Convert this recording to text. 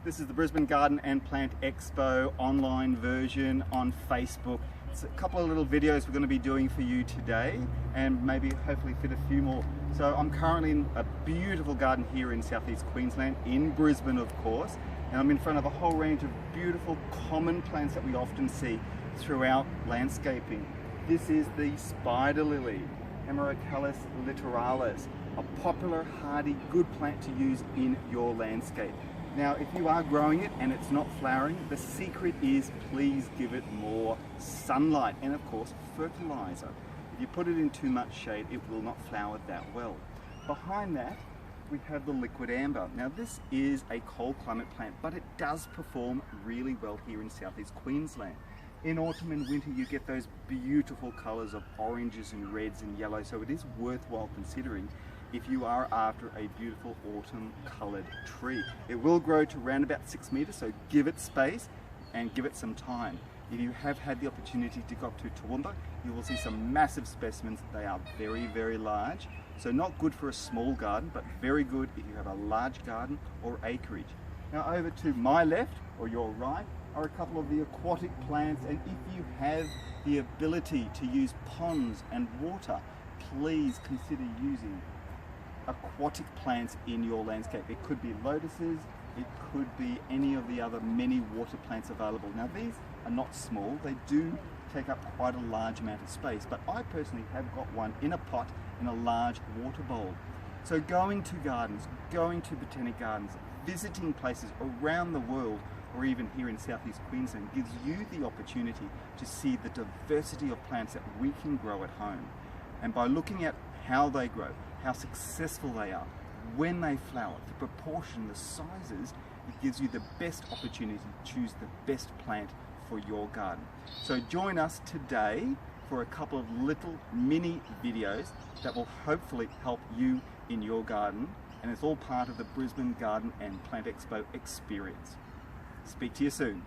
This is the Brisbane Garden and Plant Expo online version on Facebook. It's a couple of little videos we're going to be doing for you today, and maybe hopefully fit a few more. So I'm currently in a beautiful garden here in southeast Queensland, in Brisbane of course, and I'm in front of a whole range of beautiful common plants that we often see throughout landscaping. This is the spider lily, Hemerocallis littoralis, a popular, hardy, good plant to use in your landscape. Now, if you are growing it and it's not flowering, the secret is please give it more sunlight and of course fertilizer. If you put it in too much shade, it will not flower that well. Behind that, we have the liquid amber. Now this is a cold climate plant, but it does perform really well here in southeast Queensland. In autumn and winter you get those beautiful colours of oranges and reds and yellows, so it is worthwhile considering if you are after a beautiful autumn coloured tree. It will grow to around about 6 metres, so give it space and give it some time. If you have had the opportunity to go up to Toowoomba, you will see some massive specimens. They are very, very large, so not good for a small garden, but very good if you have a large garden or acreage. Now over to my left, or your right, are a couple of the aquatic plants, and if you have the ability to use ponds and water, please consider using aquatic plants in your landscape. It could be lotuses, it could be any of the other many water plants available. Now these are not small, they do take up quite a large amount of space, but I personally have got one in a pot in a large water bowl. So going to gardens, going to botanic gardens, visiting places around the world, or even here in southeast Queensland, gives you the opportunity to see the diversity of plants that we can grow at home. And by looking at how they grow, how successful they are, when they flower, the proportion, the sizes, it gives you the best opportunity to choose the best plant for your garden. So join us today for a couple of little mini videos that will hopefully help you in your garden, and it's all part of the Brisbane Garden and Plant Expo experience. Speak to you soon.